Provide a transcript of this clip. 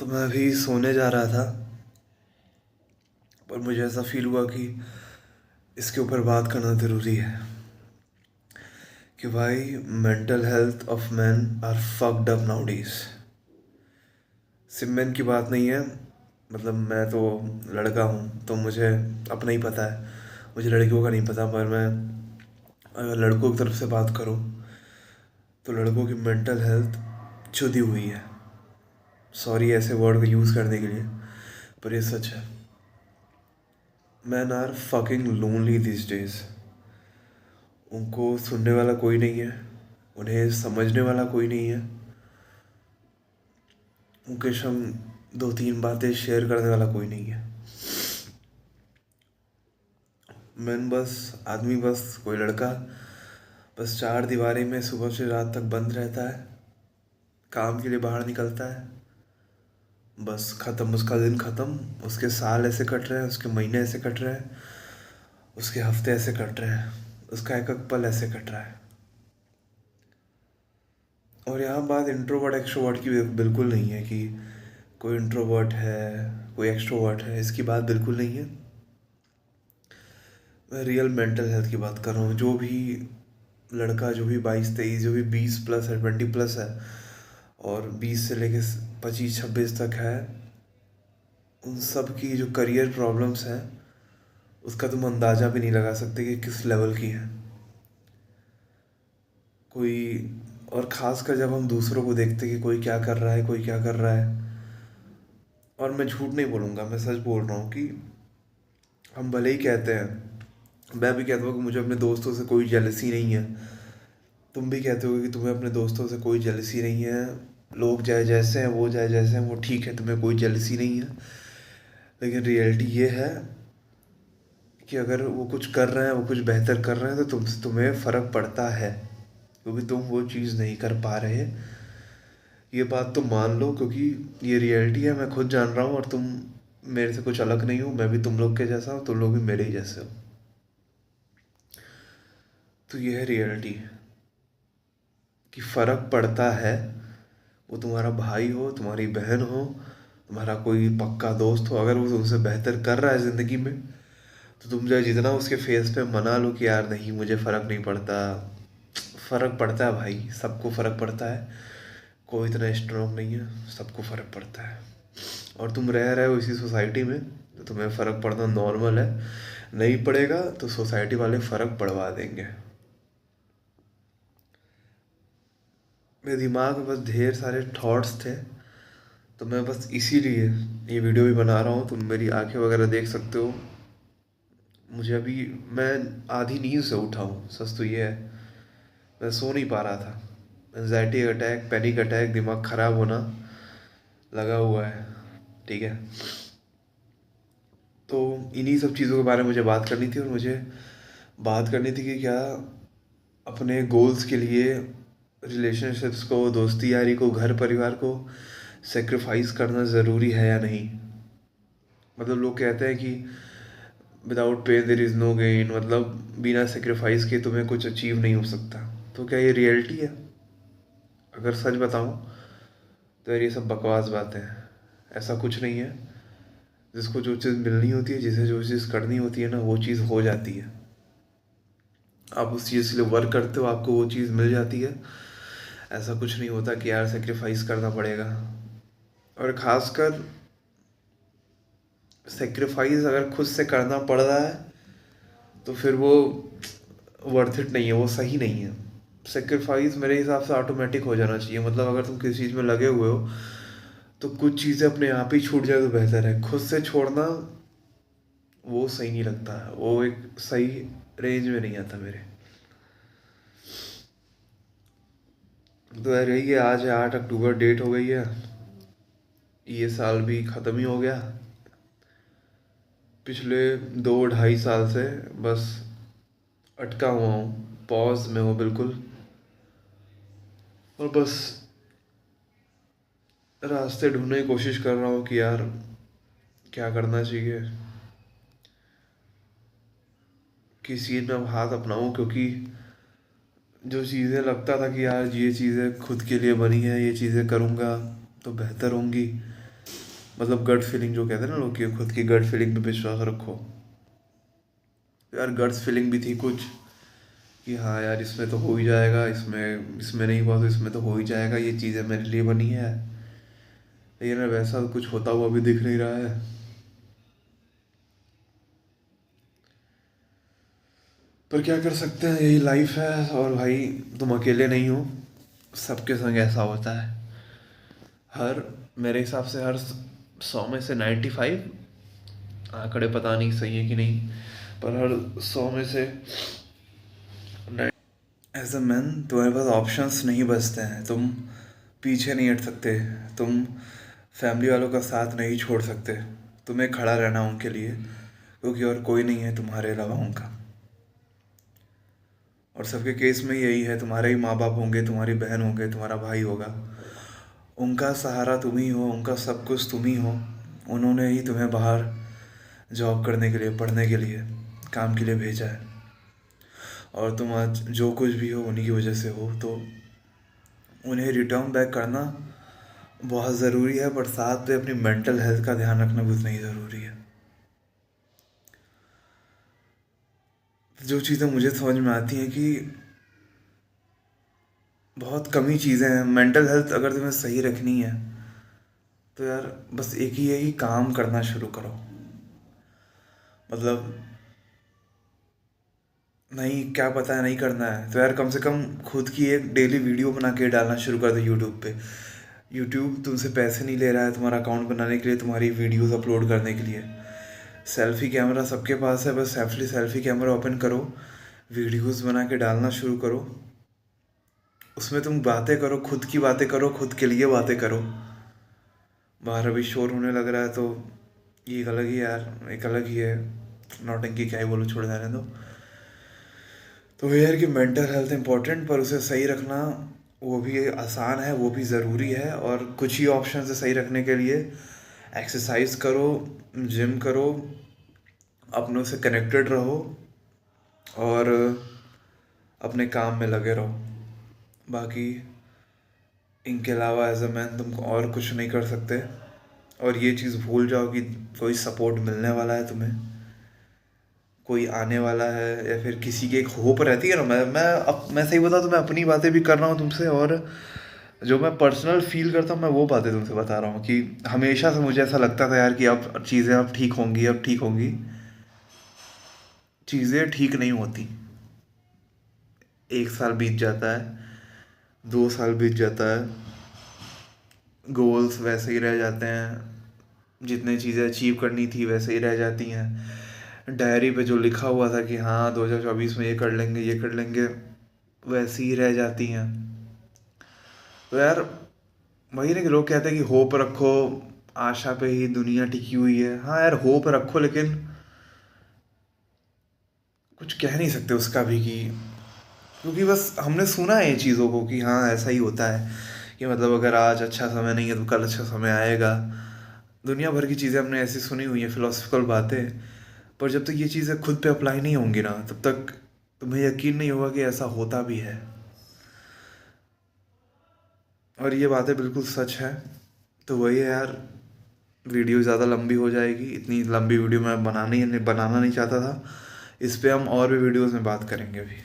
तो मैं अभी सोने जा रहा था, पर मुझे ऐसा फील हुआ कि इसके ऊपर बात करना ज़रूरी है कि भाई mental health of man are fucked up nowadays. सिर्फ मैन की बात नहीं है। मतलब मैं तो लड़का हूँ तो मुझे अपना ही पता है, मुझे लड़कियों का नहीं पता। पर मैं अगर लड़कों की तरफ से बात करूँ तो लड़कों की मेंटल हेल्थ छुदी हुई है। सॉरी ऐसे वर्ड को यूज़ करने के लिए, पर ये सच है। Man are fucking lonely this days. उनको सुनने वाला कोई नहीं है, उन्हें समझने वाला कोई नहीं है, उनके संग दो तीन बातें शेयर करने वाला कोई नहीं है। मैन बस आदमी, बस कोई लड़का बस चार दीवारी में सुबह से रात तक बंद रहता है, काम के लिए बाहर निकलता है, बस ख़त्म उसका दिन ख़त्म। उसके साल ऐसे कट रहे हैं, उसके महीने ऐसे कट रहे हैं, उसके हफ्ते ऐसे कट रहे हैं, उसका एक एक पल ऐसे कट रहा है। और यहाँ बात इंट्रोवर्ट एक्सट्रोवर्ट की बिल्कुल नहीं है कि कोई इंट्रोवर्ट है कोई एक्सट्रोवर्ट है, इसकी बात बिल्कुल नहीं है। मैं रियल मेंटल हेल्थ की बात कर रहा हूँ। जो भी लड़का, जो भी 22-23, जो भी 20+ है, 20+ है, और 20 से लेके 25-26 तक है, उन सब की जो करियर प्रॉब्लम्स हैं उसका तुम अंदाज़ा भी नहीं लगा सकते कि किस लेवल की है कोई। और ख़ासकर जब हम दूसरों को देखते कि कोई क्या कर रहा है, कोई क्या कर रहा है। और मैं झूठ नहीं बोलूँगा, मैं सच बोल रहा हूँ कि हम भले ही कहते हैं, मैं भी कहता हूँ कि मुझे अपने दोस्तों से कोई जेलसी नहीं है, तुम भी कहते हो कि तुम्हें अपने दोस्तों से कोई जेलसी नहीं है। लोग जाए जैसे हैं, वो जाए जैसे हैं, वो ठीक है, तुम्हें कोई जेलसी नहीं है। लेकिन रियलिटी ये है कि अगर वो कुछ कर रहे हैं, वो कुछ बेहतर कर रहे हैं, तो तुमसे तुम्हें फ़र्क पड़ता है, क्योंकि तुम वो चीज़ नहीं कर पा रहे। ये बात तुम मान लो, क्योंकि ये रियलिटी है, मैं खुद जान रहा हूँ। और तुम मेरे से कुछ अलग नहीं हो, मैं भी तुम लोग के जैसा हूँ, तुम लोग भी मेरे ही जैसे हो। तो ये है रियलिटी कि फ़र्क पड़ता है। वो तुम्हारा भाई हो, तुम्हारी बहन हो, तुम्हारा कोई पक्का दोस्त हो, अगर वो तुमसे बेहतर कर रहा है ज़िंदगी में, तो तुम चाहे जितना उसके फेस पे मना लो कि यार नहीं मुझे फ़र्क नहीं पड़ता। फ़र्क पड़ता है भाई, सबको फ़र्क पड़ता है। कोई इतना स्ट्रांग नहीं है, सबको फ़र्क पड़ता है। और तुम रह रहे हो इसी सोसाइटी में, तो तुम्हें फ़र्क पड़ना नॉर्मल है। नहीं पड़ेगा तो सोसाइटी वाले फ़र्क पड़वा देंगे। मेरे दिमाग में बस ढेर सारे थॉट्स थे, तो मैं बस इसीलिए ये वीडियो भी बना रहा हूँ। तुम मेरी आंखें वगैरह देख सकते हो। मुझे अभी, मैं आधी नींद से उठा हूँ, सच तो ये है। मैं सो नहीं पा रहा था। एंजाइटी अटैक, पैनिक अटैक, दिमाग ख़राब होना लगा हुआ है। ठीक है, तो इन्हीं सब चीज़ों के बारे में मुझे बात करनी थी। और मुझे बात करनी थी कि क्या अपने गोल्स के लिए रिलेशनशिप्स को, दोस्ती यारी को, घर परिवार को सेक्रीफाइस करना ज़रूरी है या नहीं। मतलब लोग कहते हैं कि without pain there is no gain, मतलब बिना सेक्रीफाइस के तुम्हें कुछ अचीव नहीं हो सकता। तो क्या ये रियलिटी है? अगर सच बताऊं तो यार ये सब बकवास बातें हैं। ऐसा कुछ नहीं है। जिसको जो चीज़ मिलनी होती है, जिसे जो चीज़ करनी होती है ना, वो चीज़ हो जाती है। आप उस चीज़ के लिए वर्क करते हो, आपको वो चीज़ मिल जाती है। ऐसा कुछ नहीं होता कि यार सेक्रीफाइस करना पड़ेगा। और ख़ासकर सेक्रीफाइस अगर खुद से करना पड़ रहा है तो फिर वो वर्थ इट नहीं है, वो सही नहीं है। सेक्रीफाइस मेरे हिसाब से ऑटोमेटिक हो जाना चाहिए। मतलब अगर तुम किसी चीज़ में लगे हुए हो तो कुछ चीज़ें अपने आप ही छूट जाए तो बेहतर है। खुद से छोड़ना वो सही नहीं लगता, वो एक सही रेंज में नहीं आता मेरे। तो यार यही है, आज है 8 अक्टूबर, डेट हो गई है। ये साल भी ख़त्म ही हो गया। पिछले 2-2.5 साल से बस अटका हुआ हूँ, पॉज में हूँ बिल्कुल। और बस रास्ते ढूंढने की कोशिश कर रहा हूँ कि यार क्या करना चाहिए, किस चीज़ में अब हाथ अपनाऊँ। क्योंकि जो चीज़ें लगता था कि यार ये चीज़ें खुद के लिए बनी है, ये चीज़ें करूँगा तो बेहतर होंगी, मतलब गट फीलिंग जो कहते हैं ना लोग, कि खुद की गट फीलिंग पे विश्वास रखो। यार गट्स फीलिंग भी थी कुछ कि हाँ यार इसमें तो हो ही जाएगा, इसमें इसमें नहीं हुआ तो इसमें तो हो ही जाएगा, ये चीज़ें मेरे लिए बनी है। लेकिन वैसा कुछ होता हुआ भी दिख नहीं रहा है। पर क्या कर सकते हैं, यही लाइफ है। और भाई तुम अकेले नहीं हो, सबके संग ऐसा होता है। हर मेरे हिसाब से हर 100 में से 95, आंकड़े पता नहीं सही है कि नहीं, पर हर 100 में से एज अ मैन तुम्हारे पास ऑप्शंस नहीं बचते हैं। तुम पीछे नहीं हट सकते, तुम फैमिली वालों का साथ नहीं छोड़ सकते। तुम्हें खड़ा रहना उनके लिए, क्योंकि और कोई नहीं है तुम्हारे अलावा उनका। और सबके केस में यही है, तुम्हारे ही माँ बाप होंगे, तुम्हारी बहन होंगे, तुम्हारा भाई होगा, उनका सहारा तुम ही हो, उनका सब कुछ तुम ही हो। उन्होंने ही तुम्हें बाहर जॉब करने के लिए, पढ़ने के लिए, काम के लिए भेजा है। और तुम आज जो कुछ भी हो उन्हीं की वजह से हो, तो उन्हें रिटर्न बैक करना बहुत ज़रूरी है। पर साथ में अपनी मेंटल हेल्थ का ध्यान रखना भी उतना ही ज़रूरी है। जो चीज़ें मुझे समझ में आती हैं कि बहुत कम ही चीज़ें हैं। मेंटल हेल्थ अगर तुम्हें सही रखनी है तो यार बस एक ही है कि काम करना शुरू करो। मतलब नहीं, क्या पता है नहीं करना है तो यार कम से कम खुद की एक डेली वीडियो बना के डालना शुरू कर दो यूट्यूब पे। यूट्यूब तुमसे पैसे नहीं ले रहा है तुम्हारा अकाउंट बनाने के लिए, तुम्हारी वीडियोस अपलोड करने के लिए। सेल्फी कैमरा सबके पास है, बस सेल्फी सेल्फी कैमरा ओपन करो, वीडियोस बना के डालना शुरू करो। उसमें तुम बातें करो, खुद की बातें करो, खुद के लिए बातें करो। बाहर अभी शोर होने लग रहा है तो ये एक अलग ही यार, एक अलग ही है। नौटंकी क्या ही बोलो, छोड़ जाने दो। तो वही यार कि मेंटल हेल्थ इम्पोर्टेंट, पर उसे सही रखना वो भी आसान है, वो भी ज़रूरी है। और कुछ ही ऑप्शन है सही रखने के लिए। एक्सरसाइज करो, जिम करो, अपनों से कनेक्टेड रहो, और अपने काम में लगे रहो। बाकी इनके अलावा एज अ मैन तुम और कुछ नहीं कर सकते। और ये चीज़ भूल जाओ कि कोई सपोर्ट मिलने वाला है तुम्हें, कोई आने वाला है, या फिर किसी की एक होप रहती है ना। मैं सही बताऊँ तो मैं अपनी बातें भी कर रहा हूँ तुमसे, और जो मैं पर्सनल फील करता हूँ मैं वो बातें तुमसे बता रहा हूँ। कि हमेशा से मुझे ऐसा लगता था यार कि अब चीज़ें अब ठीक होंगी, अब ठीक होंगी। चीज़ें ठीक नहीं होती। 1 साल बीत जाता है, 2 साल बीत जाता है, गोल्स वैसे ही रह जाते हैं, जितनी चीज़ें अचीव करनी थी वैसे ही रह जाती हैं। डायरी पे जो लिखा हुआ था कि हाँ 2024 में ये कर लेंगे, ये कर लेंगे, वैसी ही रह जाती हैं। तो यार वही ना कि लोग कहते हैं कि होप रखो, आशा पे ही दुनिया टिकी हुई है। हाँ यार होप रखो, लेकिन कुछ कह नहीं सकते उसका भी कि, क्योंकि बस हमने सुना है ये चीज़ों को कि हाँ ऐसा ही होता है, कि मतलब अगर आज अच्छा समय नहीं है तो कल अच्छा समय आएगा। दुनिया भर की चीज़ें हमने ऐसी सुनी हुई हैं, फिलोसफिकल बातें। पर जब तक ये चीज़ें खुद पे अप्लाई नहीं होंगी ना, तब तक तुम्हें यकीन नहीं होगा कि ऐसा होता भी है। और ये बातें बिल्कुल सच है। तो वही है यार, वीडियो ज़्यादा लंबी हो जाएगी, इतनी लंबी वीडियो मैं बनाना नहीं चाहता था। इस पे हम और भी वीडियोस में बात करेंगे अभी।